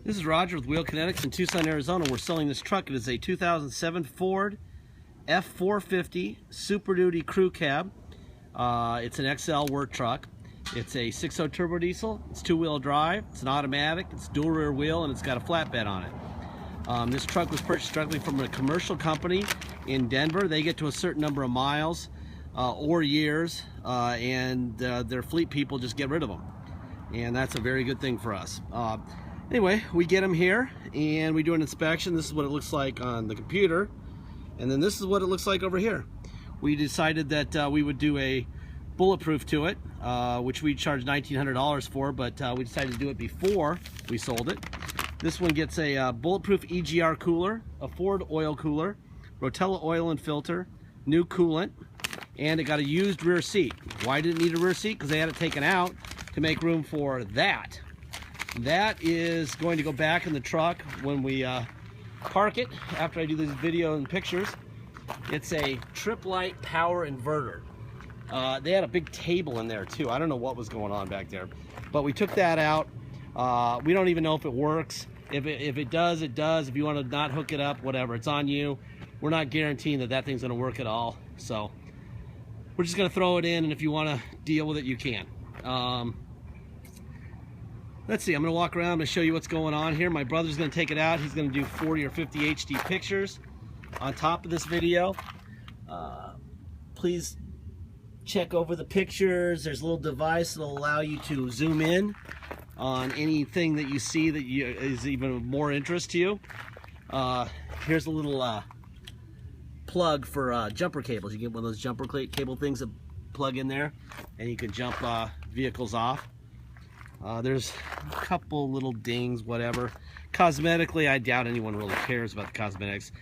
This is Roger with Wheel Kinetics in Tucson, Arizona. We're selling this truck. It is a 2007 Ford F450 Super Duty Crew Cab. It's an XL work truck. It's a 6.0 turbo diesel. It's two-wheel drive. It's an automatic. It's dual rear wheel, and it's got a flatbed on it. This truck was purchased directly from a commercial company in Denver. They get to a certain number of miles or years, and their fleet people just get rid of them. And that's a very good thing for us. Anyway, we get them here and we do an inspection. This is what it looks like on the computer, and then this is what it looks like over here. We decided that we would do a bulletproof to it, which we charged $1,900 for, but we decided to do it before we sold it. This one gets a bulletproof EGR cooler, a Ford oil cooler, Rotella oil and filter, new coolant, and it got a used rear seat. Why did it need a rear seat? Because they had it taken out to make room for that. That is going to go back in the truck when we park it, after I do this video and pictures. It's a trip light power inverter. They had a big table in there too. I don't know what was going on back there, but we took that out. We don't even know if it works. If it does, it does. If you want to not hook it up, whatever, it's on you. We're not guaranteeing that that thing's going to work at all, so we're just going to throw it in, and if you want to deal with it, you can. Let's see, I'm going to walk around and show you what's going on here. My brother's going to take it out. He's going to do 40 or 50 HD pictures on top of this video. Please check over the pictures. There's a little device that will allow you to zoom in on anything that you see that is even of more interest to you. Here's a little plug for jumper cables. You get one of those jumper cable things that plug in there, and you can jump vehicles off. There's a couple little dings, whatever. Cosmetically, I doubt anyone really cares about the cosmetics,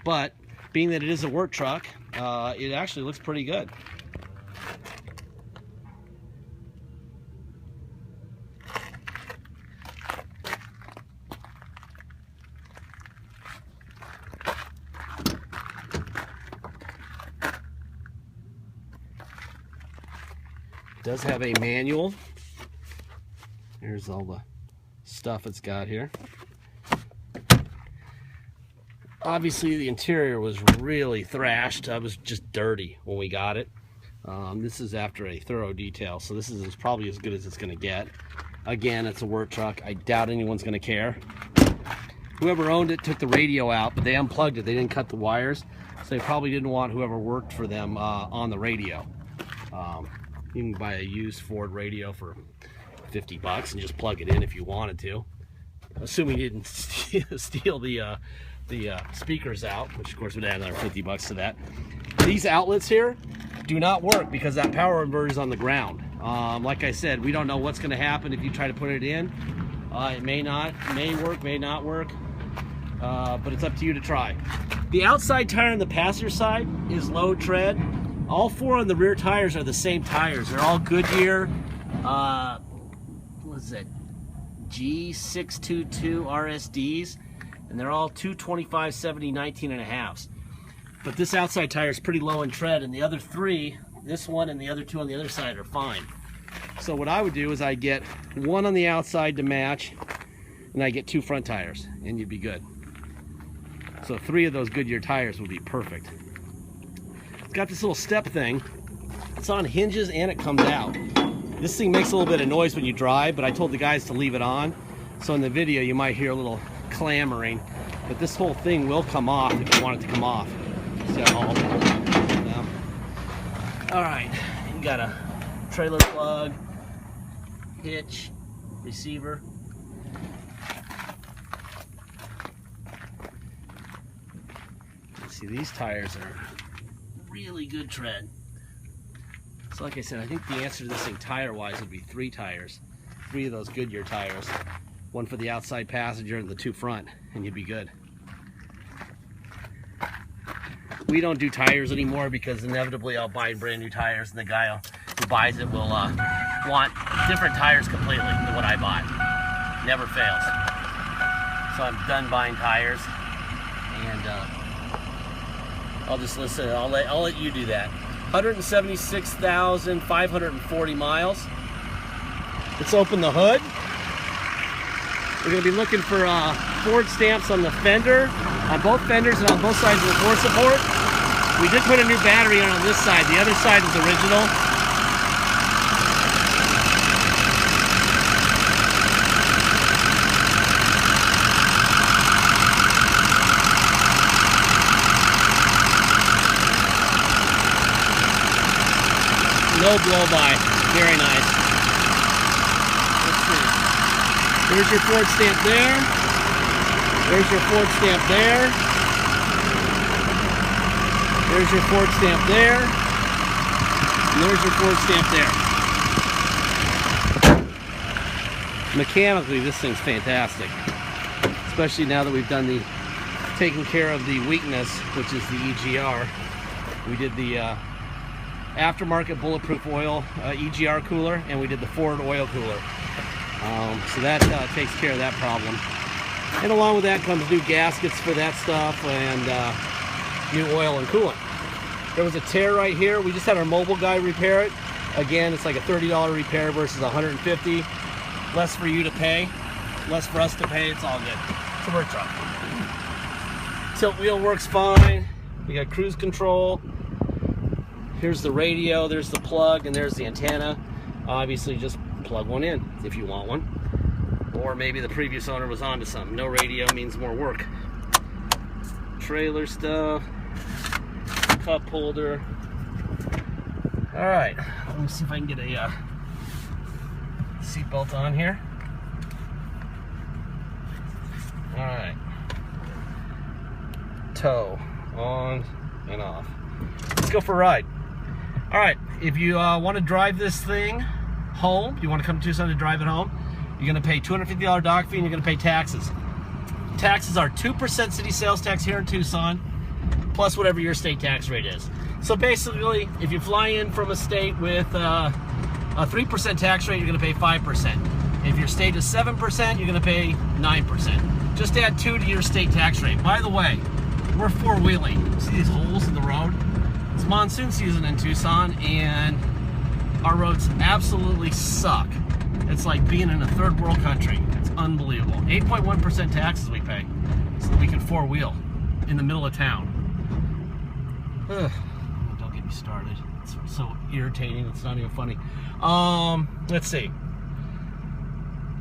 but being that it is a work truck, it actually looks pretty good. It does have a manual. Here's all the stuff it's got here. Obviously the interior was really thrashed. It was just dirty when we got it. This is after a thorough detail, so this is probably as good as it's going to get. Again, it's a work truck. I doubt anyone's going to care. Whoever owned it took the radio out, but they unplugged it. They didn't cut the wires, so they probably didn't want whoever worked for them on the radio. You can buy a used Ford radio for $50 and just plug it in if you wanted to, assuming you didn't steal the speakers out, which of course would add another $50 to that. These outlets here do not work because that power inverter is on the ground. Like I said, we don't know what's going to happen if you try to put it in. It may work, may not work, but it's up to you to try. The outside tire on the passenger side is low tread. All four on the rear tires are the same tires. They're all Goodyear. What is that? G622 RSDs, and they're all 225/70 19.5s. But this outside tire is pretty low in tread, and the other three, this one and the other two on the other side, are fine. So what I would do is I get one on the outside to match, and I get two front tires, and you'd be good. So 3 of those Goodyear tires would be perfect. It's got this little step thing. It's on hinges and it comes out. This thing makes a little bit of noise when you drive, but I told the guys to leave it on. So in the video you might hear a little clamoring, but this whole thing will come off if you want it to come off. So, alright, you got a trailer plug, hitch, receiver. See, these tires are really good tread. So like I said, I think the answer to this thing tire-wise would be 3 tires. 3 of those Goodyear tires. 1 for the outside passenger and the 2 front, and you'd be good. We don't do tires anymore because inevitably I'll buy brand new tires, and the guy who buys it will want different tires completely than what I bought. Never fails. So I'm done buying tires, and I'll just listen. I'll let you do that. 176,540 miles. Let's open the hood. We're going to be looking for Ford stamps on the fender, on both fenders and on both sides of the floor support. We did put a new battery on this side. The other side is original. No blow by. Very nice. Let's see. There's your Ford stamp there. There's your Ford stamp there. There's your Ford stamp there. And there's your Ford stamp there. Mechanically, this thing's fantastic. Especially now that we've done the taking care of the weakness, which is the EGR. We did the aftermarket bulletproof oil EGR cooler, and we did the Ford oil cooler. So that takes care of that problem. And along with that comes new gaskets for that stuff and new oil and coolant. There was a tear right here. We just had our mobile guy repair it. Again, it's like a $30 repair versus $150. Less for you to pay, less for us to pay. It's all good. It's a work truck. Tilt wheel works fine. We got cruise control. Here's the radio, there's the plug, and there's the antenna. Obviously, just plug one in if you want one. Or maybe the previous owner was onto something. No radio means more work. Trailer stuff, cup holder. All right, let me see if I can get a seatbelt on here. All right, tow on and off. Let's go for a ride. All right, if you want to drive this thing home, you want to come to Tucson to drive it home, you're going to pay $250 dock fee and you're going to pay taxes. Taxes are 2% city sales tax here in Tucson, plus whatever your state tax rate is. So basically, if you fly in from a state with a 3% tax rate, you're going to pay 5%. If your state is 7%, you're going to pay 9%. Just add 2 to your state tax rate. By the way, we're four-wheeling. See these holes in the road? It's monsoon season in Tucson, and our roads absolutely suck. It's like being in a third world country. It's unbelievable. 8.1% taxes we pay so that we can four-wheel in the middle of town. Ugh. Don't get me started. It's so irritating. It's not even funny. Let's see.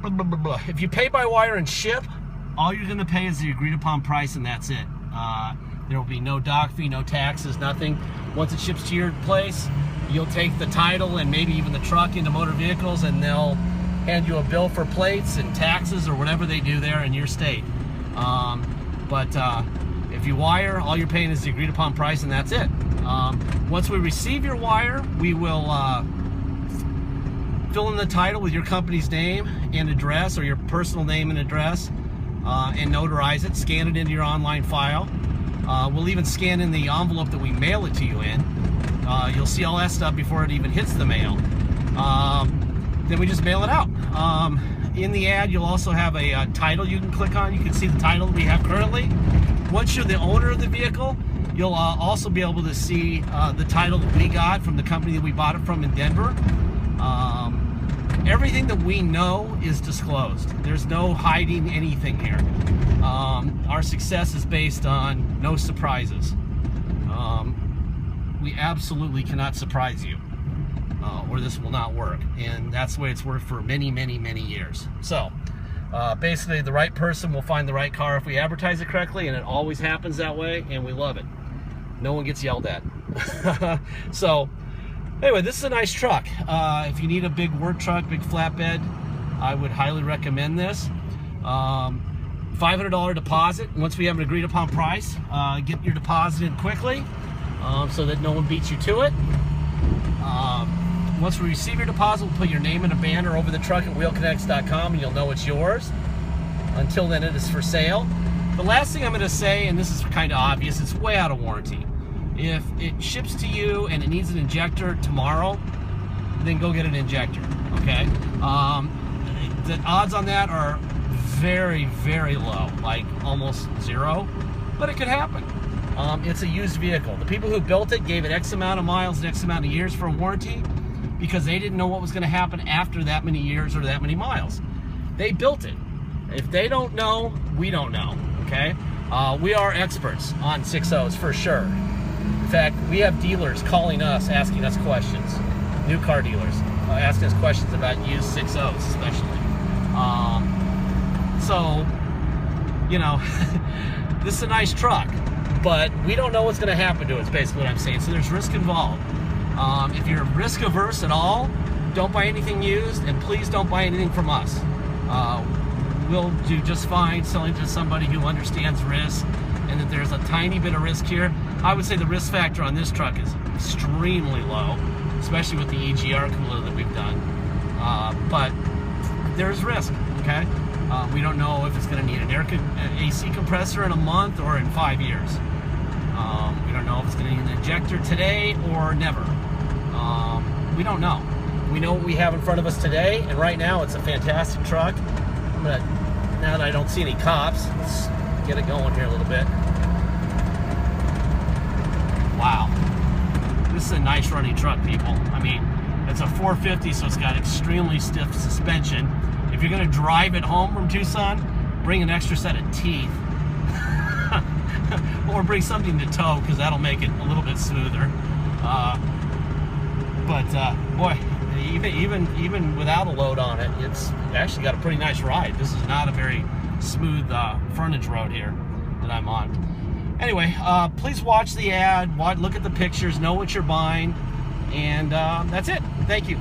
If you pay by wire and ship, all you're going to pay is the agreed upon price, and that's it. There will be no dock fee, no taxes, nothing. Once it ships to your place, you'll take the title and maybe even the truck into motor vehicles, and they'll hand you a bill for plates and taxes or whatever they do there in your state. If you wire, all you're paying is the agreed upon price, and that's it. Once we receive your wire, we will fill in the title with your company's name and address, or your personal name and address, and notarize it, scan it into your online file. We'll even scan in the envelope that we mail it to you in. You'll see all that stuff before it even hits the mail. Then we just mail it out. In the ad, you'll also have a title you can click on. You can see the title we have currently. Once you're the owner of the vehicle, you'll also be able to see the title that we got from the company that we bought it from in Denver. Everything that we know is disclosed. There's no hiding anything here. Our success is based on no surprises. We absolutely cannot surprise you, or this will not work. And that's the way it's worked for many, many, many years. So basically, the right person will find the right car if we advertise it correctly, and it always happens that way, and we love it. No one gets yelled at. So anyway, this is a nice truck. If you need a big work truck, big flatbed, I would highly recommend this. $500 deposit. Once we have an agreed upon price, get your deposit in quickly so that no one beats you to it. Once we receive your deposit, we'll put your name in a banner over the truck at wheelkinetics.com, and you'll know it's yours. Until then, it is for sale. The last thing I'm going to say, and this is kind of obvious, it's way out of warranty. If it ships to you and it needs an injector tomorrow, then go get an injector, okay? The odds on that are very, very low, like almost zero, but it could happen. It's a used vehicle. The people who built it gave it X amount of miles and X amount of years for a warranty because they didn't know what was going to happen after that many years or that many miles. They built it, If they don't know, we don't know, okay? We are experts on 6.0s for sure. In fact, we have dealers calling us, asking us questions, new car dealers, asking us questions about used 6.0s especially. So, you know, this is a nice truck, but we don't know what's going to happen to it, is basically what I'm saying. So there's risk involved. If you're risk averse at all, don't buy anything used, and please don't buy anything from us. We'll do just fine selling to somebody who understands risk, and that there's a tiny bit of risk here. I would say the risk factor on this truck is extremely low, especially with the EGR cooler that we've done. But there's risk, okay? We don't know if it's going to need an AC compressor in a month or in 5 years. We don't know if it's going to need an injector today or never. We don't know. We know what we have in front of us today, and right now it's a fantastic truck. I'm gonna, now that I don't see any cops, let's get it going here a little bit. Wow. This is a nice running truck, people. I mean, it's a 450, so it's got extremely stiff suspension. If you're gonna drive it home from Tucson, bring an extra set of teeth. Or bring something to tow, because that'll make it a little bit smoother. Boy, even without a load on it, it's actually got a pretty nice ride. This is not a very smooth frontage road here that I'm on. Anyway, please watch the ad, look at the pictures, know what you're buying, and that's it. Thank you.